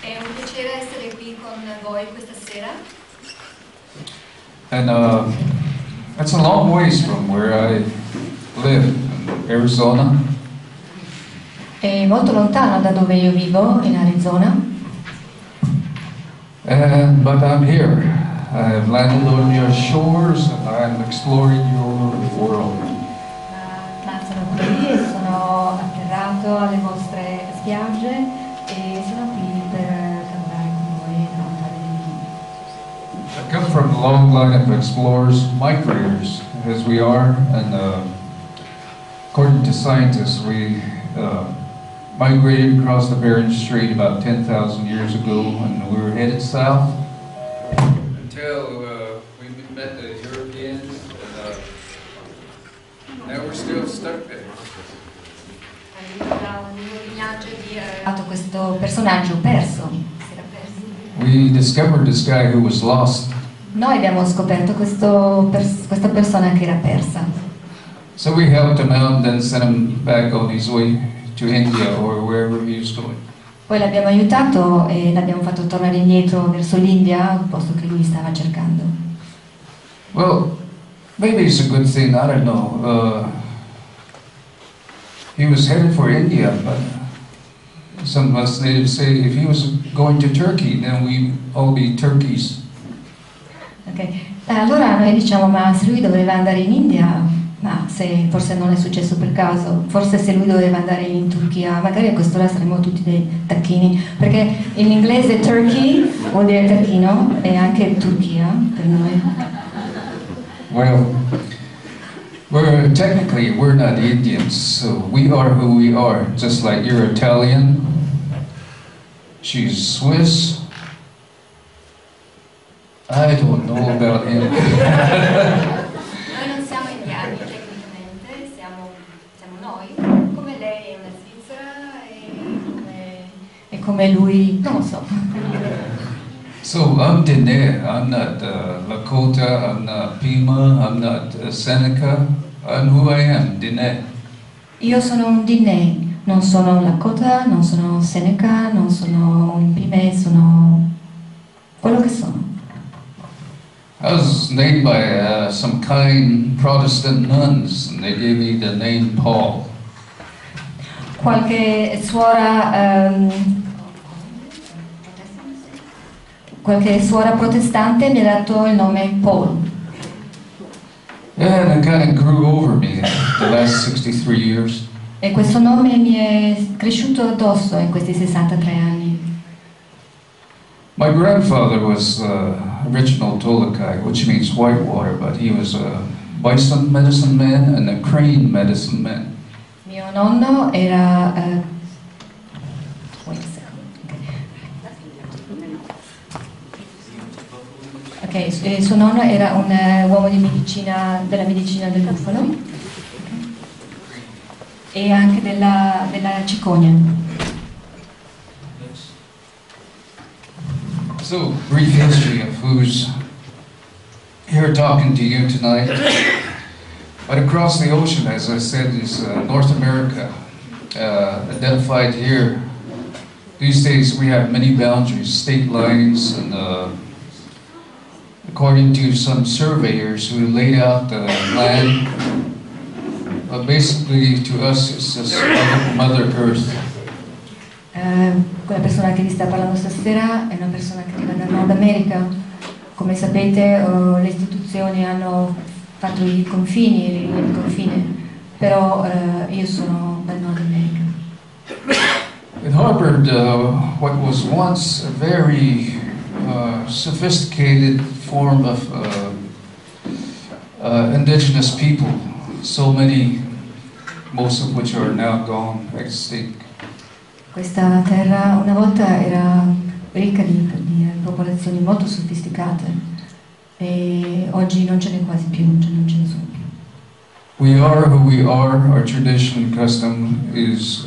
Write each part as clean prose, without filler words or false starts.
È un piacere essere qui con voi questa sera. And that's a long ways from where I live, in Arizona. È molto lontano da dove io vivo, in Arizona. But I'm here. I've landed on your shores and I'm exploring your world. Ma sono qui e sono atterrato alle vostre spiagge e sono qui per camminare con voi e raccontare dei libri. I come from a long line of explorers, migrators, as we are, and according to scientists, we migrated across the Bering Strait about 10,000 years ago, and we were headed south until we met the Europeans, and now we're still stuck there. Questo personaggio perso. We discovered this guy who was lost. Noi abbiamo scoperto questa persona che era persa. So we helped him out and then sent him back on his way to India or wherever he was going. Poi l'abbiamo aiutato e l'abbiamo fatto tornare indietro verso l'India, il posto che lui stava cercando. Well, maybe it's a good thing, I don't know. He was headed for India, but some of us natives say if he was going to Turkey, then we'd all be turkeys. Ok, allora noi diciamo, ma se lui doveva andare in India, ma se forse non è successo per caso, forse se lui doveva andare in Turchia, magari a quest'ora saremmo tutti dei tacchini, perché in inglese turkey vuol dire tacchino e anche Turchia per noi. Well, technically we're not Indians, so we are who we are, just like you're Italian, she's Swiss. I don't know about him. Noi non siamo indiani tecnicamente, siamo noi, come lei è una svizzera e come lui, non lo so. So I'm Dene, I'm not Lakota, I'm not Pima, I'm not Seneca, I'm who I am, Dene. Io sono un Dene, non sono un Lakota, non sono Seneca, non sono un Pime, sono quello che sono. I was named by some kind Protestant nuns, and they gave me the name Paul. Qualche suora protestante mi ha dato il nome Paul. And it kind of grew over me the last 63 years. E questo nome mi è cresciuto addosso in questi 63 anni. My grandfather was original Tohlakai, which means whitewater, but he was a bison medicine man and a crane medicine man. Mio nonno era suo nonno era un uomo di medicina, della medicina del bufalo e anche della cicogna. So, brief history of who's here talking to you tonight. But across the ocean, as I said, is North America, identified here. These days we have many boundaries, state lines, and according to some surveyors who laid out the land, basically to us it's just Mother Earth. Quella persona che vi sta parlando stasera è una persona che arriva dal Nord America. Come sapete le istituzioni hanno fatto i confini, il confine, però io sono dal Nord America. It harbored what was once a very sophisticated form of indigenous people, so many, most of which are now gone extinct. Questa terra una volta era ricca di popolazioni molto sofisticate e oggi non ce n'è quasi più, non ce ne sono più. We are who we are. Our tradition and custom is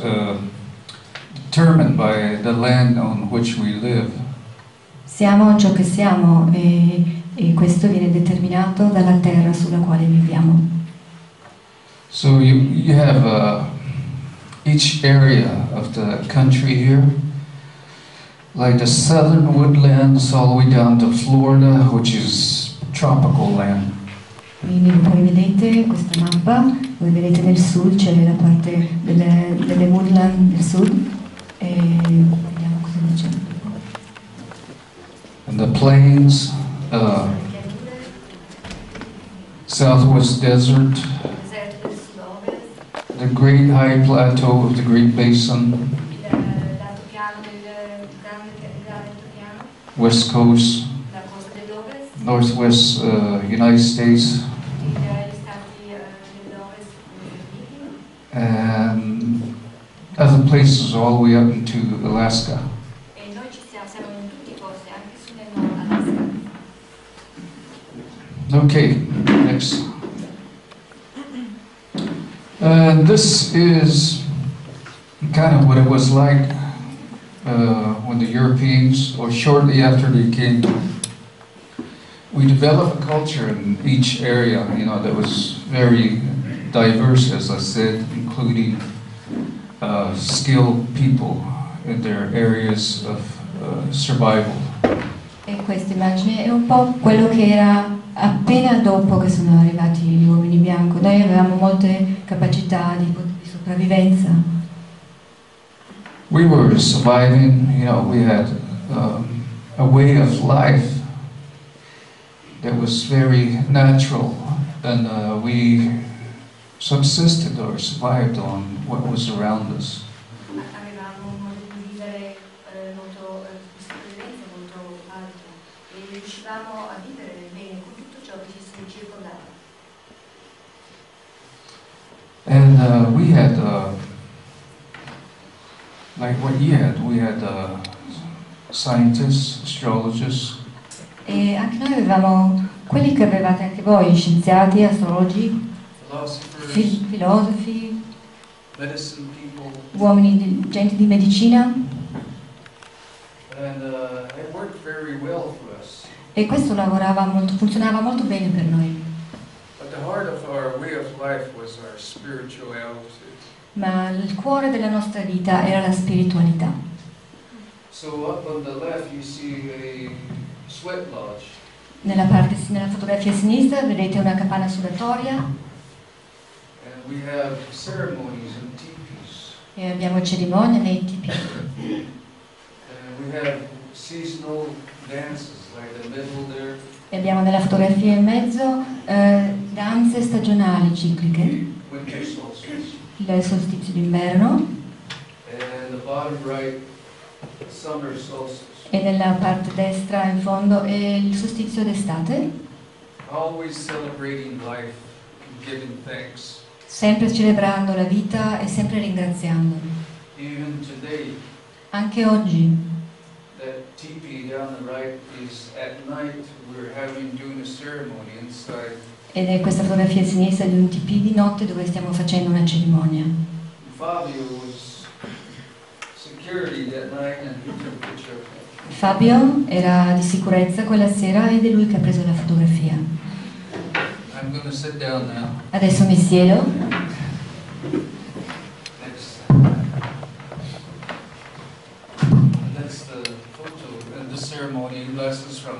determined by the land on which we live. Siamo ciò che siamo e questo viene determinato dalla terra sulla quale viviamo. So you have each area of the country here like the southern woodlands all the way down to Florida, which is tropical land. Quindi voi vedete questa mappa, voi vedete nel sud c'è la parte delle woodland del sud e vediamo cosa dice. And the plains, southwest desert, the great high plateau of the Great Basin, west coast, northwest United States, and other places all the way up into Alaska. Okay, next. And this is kind of what it was like when the Europeans, or shortly after they came. We developed a culture in each area, you know, that was very diverse, as I said, including skilled people in their areas of survival. E questa immagine è un po' quello che era appena dopo che sono arrivati gli uomini bianchi. Noi avevamo molte capacità di sopravvivenza. We were surviving, you know, we had a way of life that was very natural, and we subsisted or survived on what was around us. Avevamo un modo di vivere molto di sopravvivenza molto alto e riuscivamo a vivere bene con tutto ciò che ci circondava. And we had, like what you had, we had scientists, astrologists. E anche noi avevamo quelli che avevate anche voi, scienziati, astrologi, filosofi, uomini, gente di medicina. It worked very well for us. E questo funzionava molto bene per noi. But the heart of our way of life was our spirituality. Ma il cuore della nostra vita era la spiritualità. So up on the left you see a sweat lodge. Nella fotografia a sinistra vedete una capanna sudatoria. And we have ceremonies and teepees. E abbiamo cerimonie nei tipi. And we have seasonal dances, like the middle there. E abbiamo nella fotografia in mezzo danze stagionali cicliche. Winter solstice. Il solstizio d'inverno. And the bottom right, summer solstice. E nella parte destra in fondo è il solstizio d'estate. Always celebrating life and giving thanks. Sempre celebrando la vita e sempre ringraziando. Even today. Anche oggi. That teepee down the right is at night we're doing a ceremony inside. Ed è questa fotografia a sinistra di un tipì di notte dove stiamo facendo una cerimonia. Fabio was security that night and he took a picture of it. Fabio era di sicurezza quella sera ed è lui che ha preso la fotografia. I'm going to sit down now. Adesso mi siedo. That's the photo and the ceremony lasts from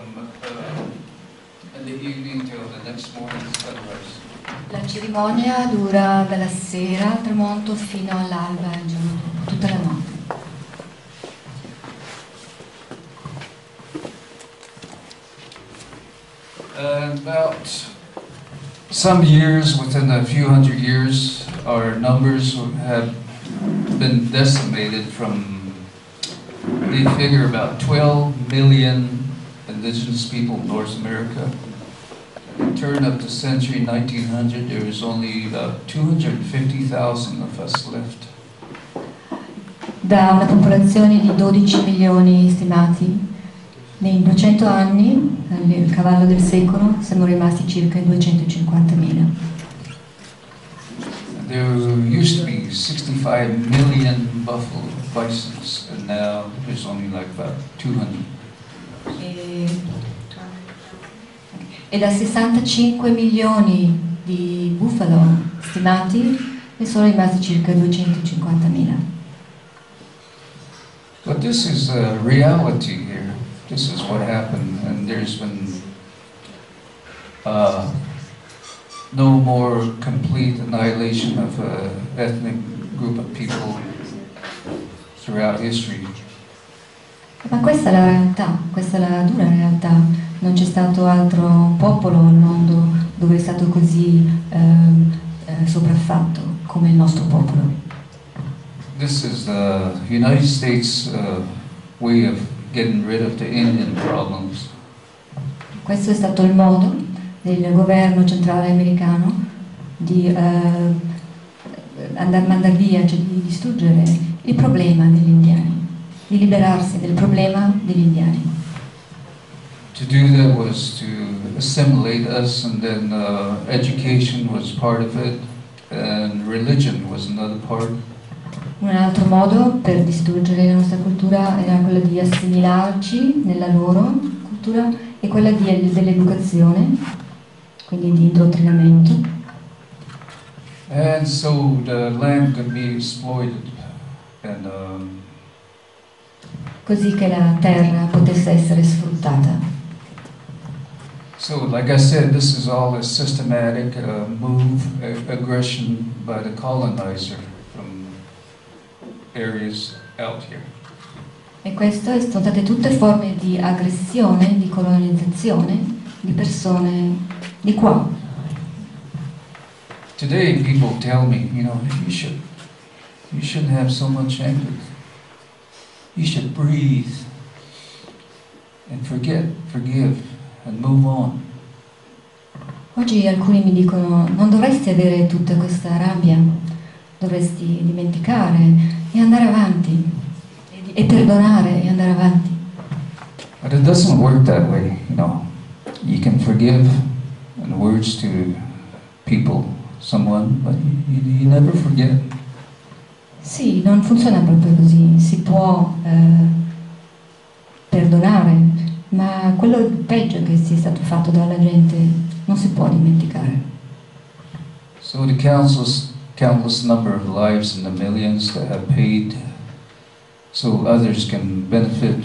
in the evening till the next morning sunrise. La cerimonia dura dalla sera al tramonto fino all'alba, il giorno dopo, tutta la notte. About some years, within a few hundred years, our numbers have been decimated from, they figure about 12 million indigenous people in North America. At the turn of the century, 1900, there was only about 250,000 of us left. Da una popolazione di 12 milioni stimati, nei 200 anni, al cavallo del secolo, siamo rimasti circa 250.000. There used to be 65 million buffalo bisons, and now there's only like about 200. E da 65 milioni di bufalo stimati ne sono rimasti circa 250.000. But this is a reality here. This is what happened, and there's been no more complete annihilation of an ethnic group of people throughout history. Ma questa è la realtà, questa è la dura realtà. Non c'è stato altro popolo al mondo dove è stato così sopraffatto come il nostro popolo. This is the United States way of getting rid of the Indian problems. Questo è stato il modo del governo centrale americano di mandare via, cioè di distruggere il problema degli indiani, di liberarsi del problema degli indiani. To do that was to assimilate us, and then education was part of it, and religion was another part. Un altro modo per distruggere la nostra cultura era quello di assimilarci nella loro cultura e quella dell'educazione, quindi di indottrinamento. And so the land could be exploited, and così che la terra potesse essere sfruttata. so, like I said, this is all a systematic move, aggression by the colonizer from areas out here. E queste sono state tutte forme di aggressione, di colonizzazione di persone di qua. Today, people tell me, you shouldn't have so much anger. You should breathe and forgive and move on. Oggi alcuni mi dicono: non dovresti avere tutta questa rabbia, dovresti dimenticare e andare avanti, e perdonare e andare avanti. But it doesn't work that way, You can forgive in words to people, someone, but you never forget. Sì, non funziona proprio così. Si può perdonare, ma quello peggio che sia stato fatto dalla gente non si può dimenticare. So the countless number of lives in the millions that have paid so others can benefit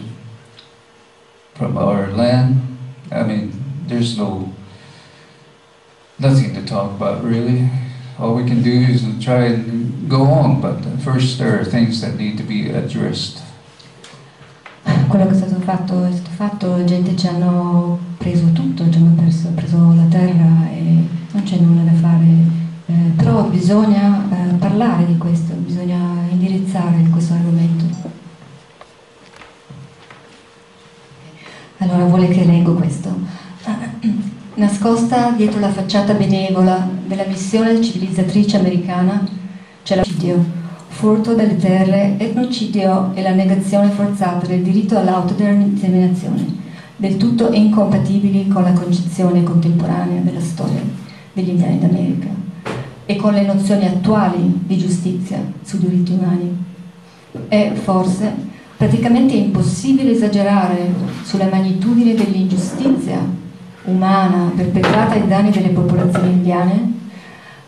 from our land, I mean, there's nothing to talk about really. All we can do is try and go on, but first there are things that need to be addressed. Quello che è stato fatto, la gente ci hanno preso tutto, ci hanno preso la terra e non c'è nulla da fare, però bisogna parlare di questo, bisogna indirizzare questo argomento. Allora vuole che leggo questo. Nascosta dietro la facciata benevola della missione civilizzatrice americana c'è l'omicidio, furto delle terre, etnocidio e la negazione forzata del diritto all'autodeterminazione, del tutto incompatibili con la concezione contemporanea della storia degli indiani d'America e con le nozioni attuali di giustizia sui diritti umani. È forse praticamente impossibile esagerare sulla magnitudine dell'ingiustizia umana perpetrata ai danni delle popolazioni indiane,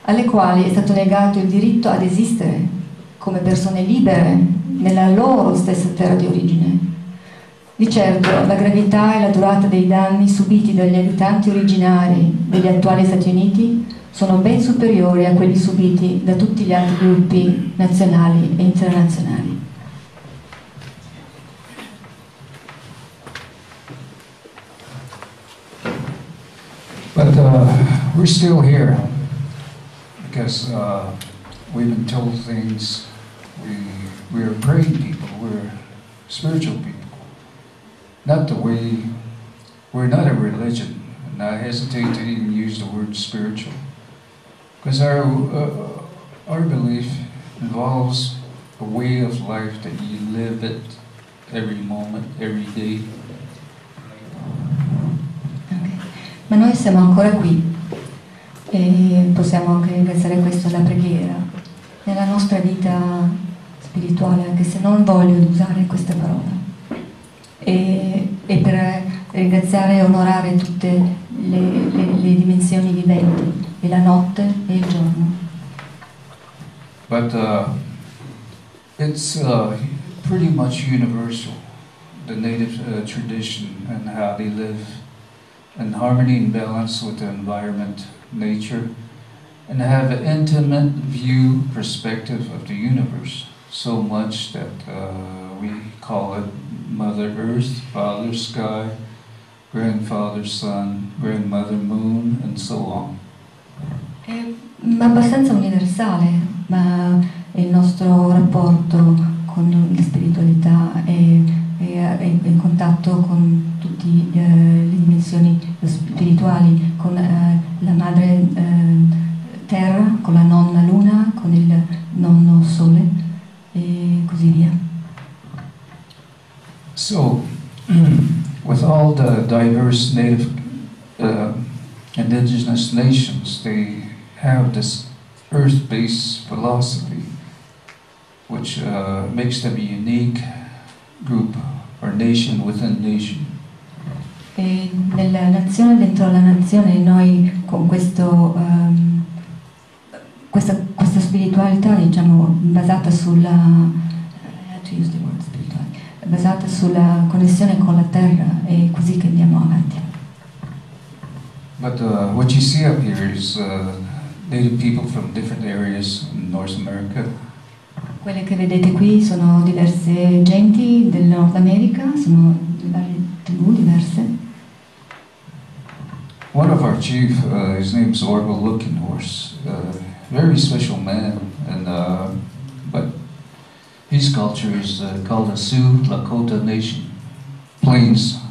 alle quali è stato negato il diritto ad esistere come persone libere nella loro stessa terra di origine. Di certo la gravità e la durata dei danni subiti dagli abitanti originari degli attuali Stati Uniti sono ben superiori a quelli subiti da tutti gli altri gruppi nazionali e internazionali. But we're still here because we've been told things. We're praying people. We're spiritual people. Not the way. We're not a religion, and I hesitate to even use the word spiritual because our belief involves a way of life that you live it every moment, every day. Ma noi siamo ancora qui e possiamo anche ringraziare questo alla preghiera, nella nostra vita spirituale, anche se non voglio usare questa parola, e per ringraziare e onorare tutte le dimensioni viventi, e la notte e il giorno. But it's pretty much universal, the native tradition and how they live in harmony and balance with the environment, nature, and have an intimate view, perspective of the universe, so much that we call it Mother Earth, Father Sky, Grandfather Sun, Grandmother Moon, and so on. È abbastanza universale, ma il nostro rapporto con la spiritualità è in contatto con tutte le dimensioni spirituali, con la madre terra, con la nonna luna, con il nonno sole e così via. So, with all the diverse native indigenous nations, they have this earth-based philosophy, which makes them a unique group or nation within nation. E nella nazione, dentro la nazione, noi con questa spiritualità, diciamo, basata sulla connessione con la terra, è così che andiamo avanti. But what you see up here is native people from different areas in North America. Quelle che vedete qui sono diverse genti del Nord America, sono varie tribù diverse. One of our chief, his name's Orville Looking Horse, very special man, and but his culture is called the Sioux Lakota Nation, Plains.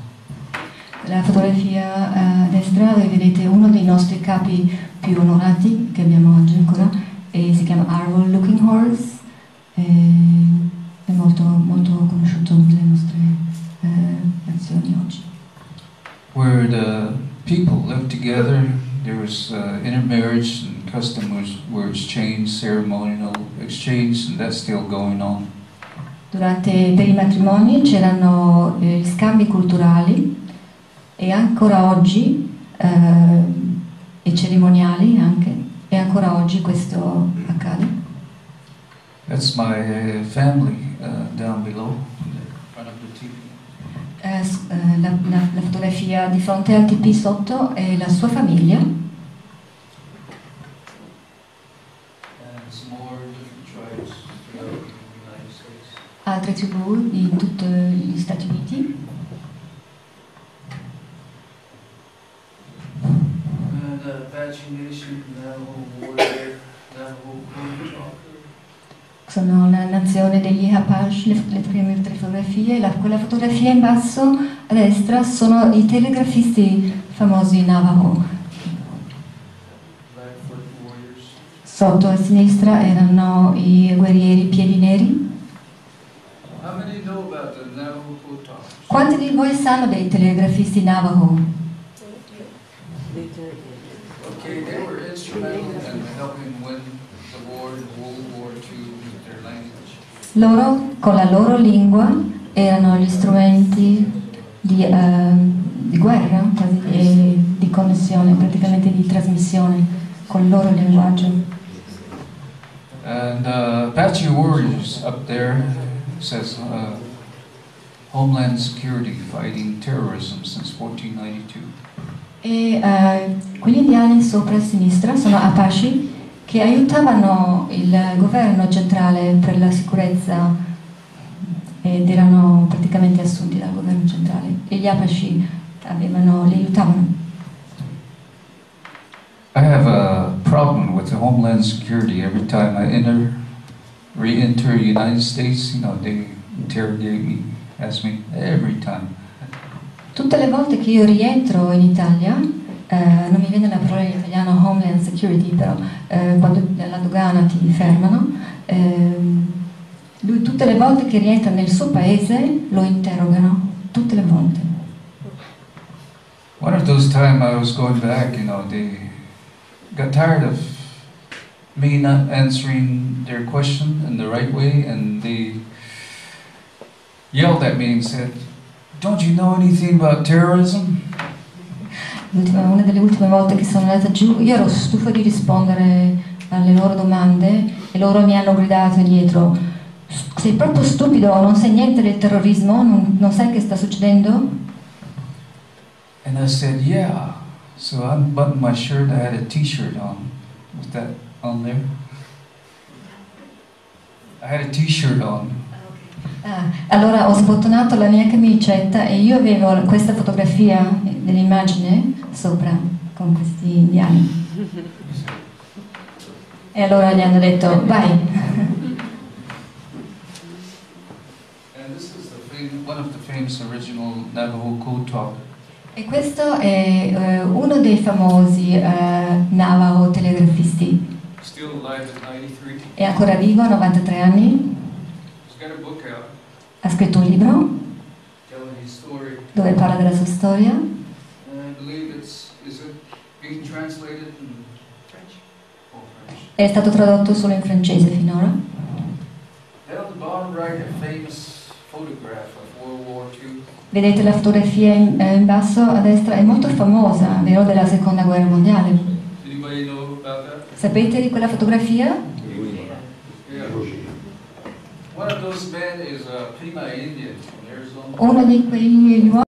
La fotografia a destra voi vedete uno dei nostri capi più onorati che abbiamo oggi ancora, e si chiama Orville Looking Horse, è molto conosciuto nelle nostre nazioni oggi. Where the people lived together, there was intermarriage and custom were exchanged, ceremonial exchange, and that's still going on. Per i matrimoni c'erano gli scambi culturali e ancora oggi, e cerimoniali anche, e ancora oggi questo accade. That's my family down below, in front of the TV. La fotografia di fronte al TP sotto è la sua famiglia. Altre tribù in tutti gli Stati Uniti. Sono la nazione degli Apache, le prime tre fotografie. Quella fotografia in basso a destra sono i telegrafisti famosi Navajo. Sotto a sinistra erano i guerrieri piedi neri. Quanti di voi sanno dei telegrafisti Navajo? Okay, they were instrumental in helping win the war, World War II, with their language. Loro, con la loro lingua, erano gli strumenti di guerra, quasi, e di connessione, praticamente di trasmissione con il loro linguaggio. And Apache warriors up there says Homeland Security fighting terrorism since 1492. E quegli indiani sopra a sinistra sono Apache che aiutavano il governo centrale per la sicurezza ed erano praticamente assunti dal governo centrale, e gli Apache li aiutavano. I have a problem with the Homeland Security. Every time I re-enter the United States, you know, they interrogate me, ask me every time. Tutte le volte che io rientro in Italia, non mi viene la parola in italiano Homeland Security, però quando alla dogana ti fermano, lui tutte le volte che rientra nel suo paese lo interrogano, tutte le volte. One of those times I was going back, you know, they got tired of me not answering their question in the right way, and they yelled at me and said, "Don't you know anything about terrorism?" Una delle ultime volte che sono andata giù, io ero stufa di rispondere alle loro domande e loro mi hanno gridato dietro: sei proprio stupido, non sai niente del terrorismo, non sai che sta succedendo? And I said, yeah. So I unbuttoned my shirt, I had a t-shirt on. Was that on there? I had a t-shirt on. Allora ho sbottonato la mia camicetta e io avevo questa fotografia dell'immagine sopra con questi indiani. E allora gli hanno detto vai. And this is one of the famous original Navajo code talk. E questo è uno dei famosi Navajo telegrafisti. Still alive at 93. È ancora vivo a 93 anni. He's got a book out. Ha scritto un libro Telling his story. dove parla della sua storia. And I believe is it being translated in French? Oh, French. È stato tradotto solo in francese finora. Then on the bottom right, a famous photograph of World War II. Vedete la fotografia in basso a destra, è molto famosa, vero, della seconda guerra mondiale. Anybody know about that? Sapete di quella fotografia? Yeah. One of those men is a Pima Indian from Arizona. Uno di quegli uomini